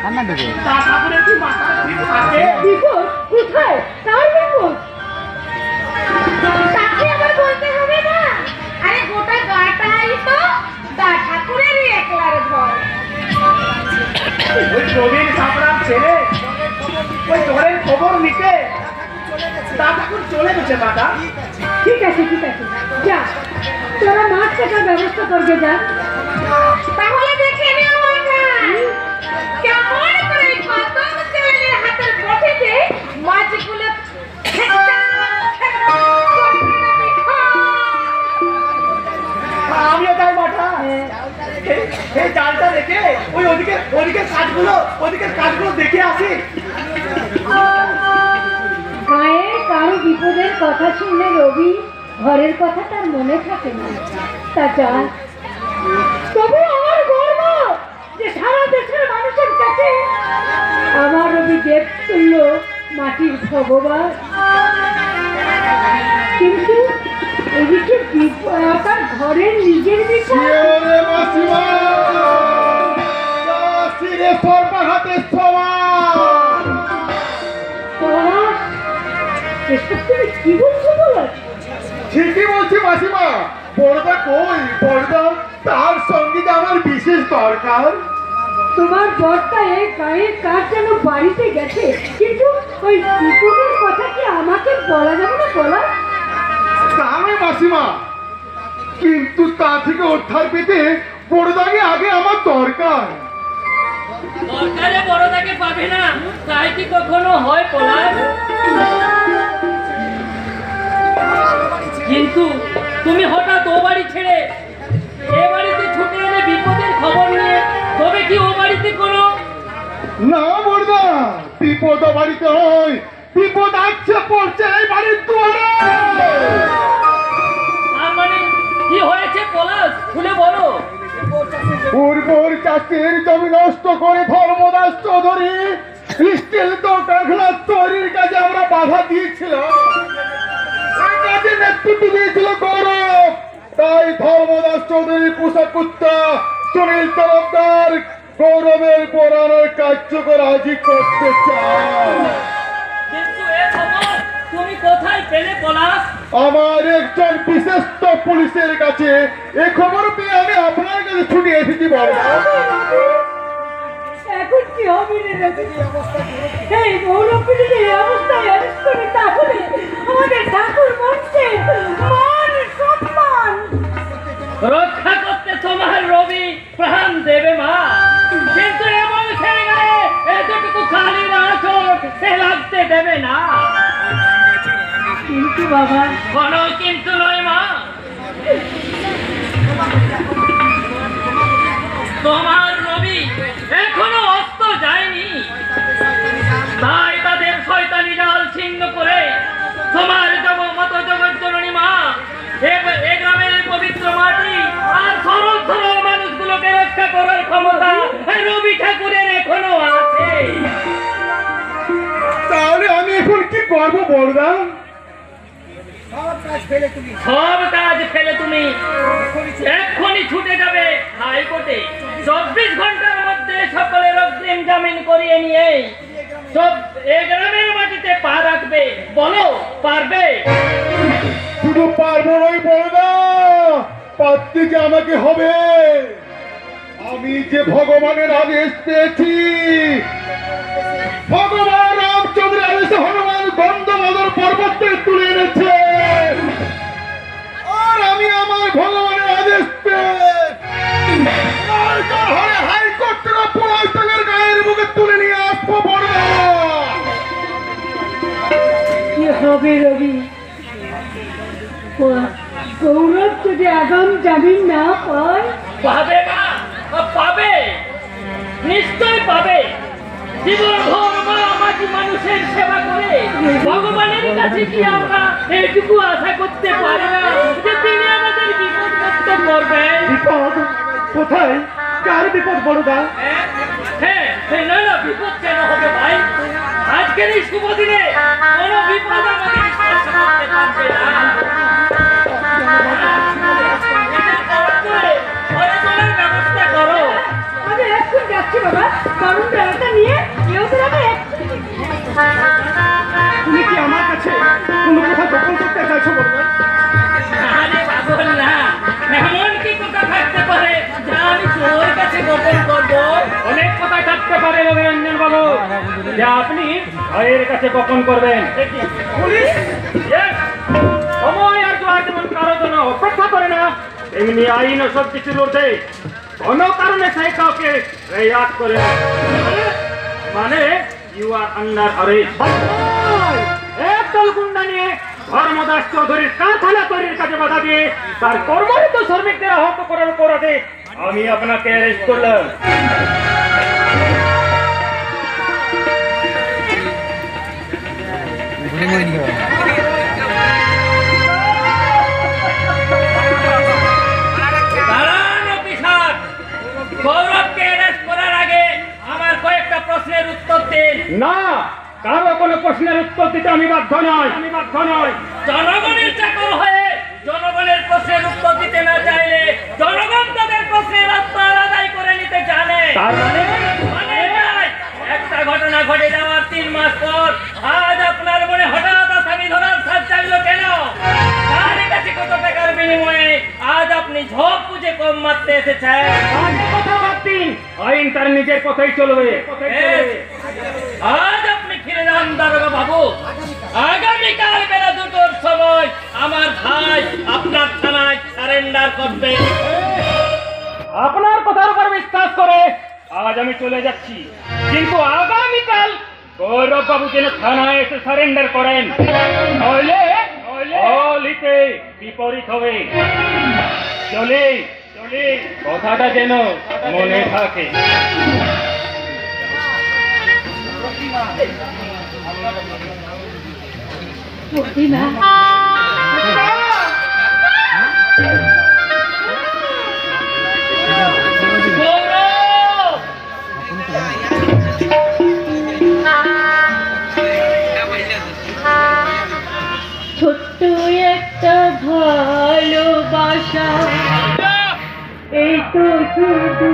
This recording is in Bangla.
ঠাকুরের কি মাথায় ঠিক থাকে? বিপদ কোথায়? তার বিপদ তাকে আবার বলতে হবে না। আরে গোটা গাটাই তো দা ঠাকুরেরই একলার ঘর। ওই প্রবীণ সাপড়ার ছেলে ওই ঘরের খবর নিতে দা ঠাকুর চলে গেছে। দাদা ঠিক আছে যা, তোরা মাছ কাটার ব্যবস্থা করবে যা। তাহলে দেখে নিও মাথা কেমন করে কত ছেলের হাতের পথেতে মাছগুলো আমিও যাই মাথা। এই জালটা রেখে ওদিকে কাজগুলো দেখে আসি। গায়ে কারো বিপদের কথা শুনলে রবি ঘরের কথা তার মনে থাকে না। তা যান, তবে আমার গর্ব যে সারা দেশের মানুষের কাছে আমার রবি দেব তুল্য মাটির ভগবান। কিন্তু এদিকে তার ঘরের নিজের বিষয় কি বলছো বলো? ঠিকই বলছি মাসিমা। বড়দা কই? বড়দা তার সঙ্গে যে আমার বিশেষ দরকার। তোমার বরটা এই গায়ে কার যেন বাড়িতে গেছে, কিন্তু ওই বিপদের কথা কি আমাকে বলা যাবে না? বলা তা নয় মাসিমা, কিন্তু তা থেকে উদ্ধার পেতে বড়দাকে আগে আমার দরকার। দরকারে বড়দাকে পাবে না, তাই কি কখনো হয় পলাশ? কিন্তু তুমি হঠাৎ ও বাড়ি ছেড়ে এ বাড়িতে ছুটে এলে বিপদের খবর নিয়ে, তবে কি ও বাড়িতে কোনো? না বড়দা, বিপদ বাড়িতে হয়, বিপদ আসছে পড়ছে এই বাড়ির দুয়ারে। আর মানে কি হয়েছে পলাশ, খুলে বলো। উর্বর চাষের জমি নষ্ট করে ধর্মদাস চৌধুরী স্টিল দোকানগুলো তৈরির কাজে আমরা বাধা দিয়েছিলাম। এই কাজে নেতৃত্ব দিয়েছিল গৌরব। তাই ধর্মদাস চৌধুরী পোশাক কুত্তা সুনীল তরফদার গৌরবের পড়ানোর কার্যকর হাজির করতে চায়। কিন্তু এ খবর তুমি কোথায় পেলে পলাশ? আমার একজন বিশেষজ্ঞ পুলিশের কাছে এ খবর পেয়ে আমি আপনার কাছে ছুটে এসেছি। বড় এখন কি হবে রে রবি? এই গৌরবকে যদি এই অবস্থায় অ্যারেস্ট করে তাহলে আমাদের ঠাকুর মরছে মান সম্মান রক্ষা করতে তোমার রবি প্রাণ দেবে মা, কিন্তু এমন ছেড়ে গেলে এতটুকু খালি আঁচল সে লাগতে দেবে না। কিন্তু বাবা, কোনো কিন্তু নয় মা, তোমার রবি এখনো অস্ত যায়নি। তাই তাদের শয়তানি জাল ছিন্ন করে তোমার মত জগৎ জননী মা এ গ্রামের পবিত্র মাটি আর সরল সরল মানুষগুলোকে রক্ষা করার ক্ষমতা রবি ঠাকুরের এখনো আছে। তাহলে আমি এখন কি করবো বড়দা? সব কাজ ফেলে তুমি এক্ষুনি ছুটে যাবে হাইকোর্টে। 24 ঘন্টার মধ্যে সকলের অগ্রিম জামিন করিয়ে নিয়ে সব এ গ্রামের মাটিতে পা রাখবে। বলো পারবে? শুধু পারবো নয় বড়দা, পারতে যে আমাকে হবে। আমি যে ভগবানের আদেশ পেয়েছি, ভগবান রামচন্দ্রের আদেশে হনুমান গন্ধমাদর পর্বতে তুলে এনেছে। আর আমি আমার ভগবানের আদেশ পেয়ে হাইকোর্ট থেকে পলাশটাকের গায়ের মুখে তুলে নিয়ে আসবো। বড়দা কি হবে রবি? গৌরব যদি আগাম জামিন না পায়? পাবে মা, পাবে, নিশ্চয় পাবে। জীবন ভোর মাটি মানুষের সেবা করে ভগবানের কাছে কি আমরা এইটুকু আশা করতে পারি না যে তিনি আমাদের বিপদ মুক্ত করবেন? বিপদ কোথায়? কার বিপদ বড়দা? হ্যাঁ, না বিপদ কেন হবে ভাই? আজকের এই শুভ দিনে কোনো বিপদ আমাদের স্পর্শ করতে পারবে না। ব্যবস্থা করো। আমি এখন যাচ্ছি বাবা, কারণ পারে রবিরঞ্জন বাবু যে আপনি ভাইয়ের কাছে গোপন করবেন? পুলিশ সময় আর যেমন কারোর জন্য অপেক্ষা করে না, এমনি আইন ও সব কিছুর ঊর্ধ্বে কোনো কারণে সেই কাউকে রেয়াত করে না। মানে ইউ আর আন্ডার অ্যারেস্ট। একদল গুন্ডা নিয়ে ধর্মদাস চৌধুরীর কারখানা তৈরির কাজে বাধা দিয়ে তার কর্মরত শ্রমিকদের আহত করার অপরাধে আমি আপনাকে অ্যারেস্ট করলাম। দাঁড়ান অফিসার, গৌরবকে অ্যারেস্ট করার আগে আমার কয়েকটা প্রশ্নের উত্তর দিন। না, কারো কোনো প্রশ্নের উত্তর দিতে আমি বাধ্য নই। জনগণের চাকর হয়ে জনগণের প্রশ্নের উত্তর দিতে না চাইলে জনগণ তাদের প্রশ্নের উত্তর আদায় করে নিতে জানে। তার মানে এটাই, একটা ঘটনা ঘটে যাওয়ার 3 মাস পর আজ আপনার মনে হঠাৎ আসামি ধরার সাজ জাগলো কেন? কার কাছে কত টাকার বিনিময়ে আজ আপনি ঝোপ বুঝে কম মারতে এসেছেন? কথা ভাবতেন আইন তার নিজের কথাই চলবে। আজ আপনি ফিরে যান দারোগা বাবু। আগামীকাল বেলা 2টার সময় আমার ভাই আপনার থানায় সারেন্ডার করবে। আপনার কথার উপর বিশ্বাস করে আজ আমি চলে যাচ্ছি, কিন্তু আগামীকাল গৌরব বাবু যেন থানায় এসে সারেন্ডার করেন, নইলে অলিতে বিপরীত হবে। চলে কথাটা যেন মনে থাকে। প্রতিমা ছোট্ট একটা ভালোবাসা, এই তো শুধু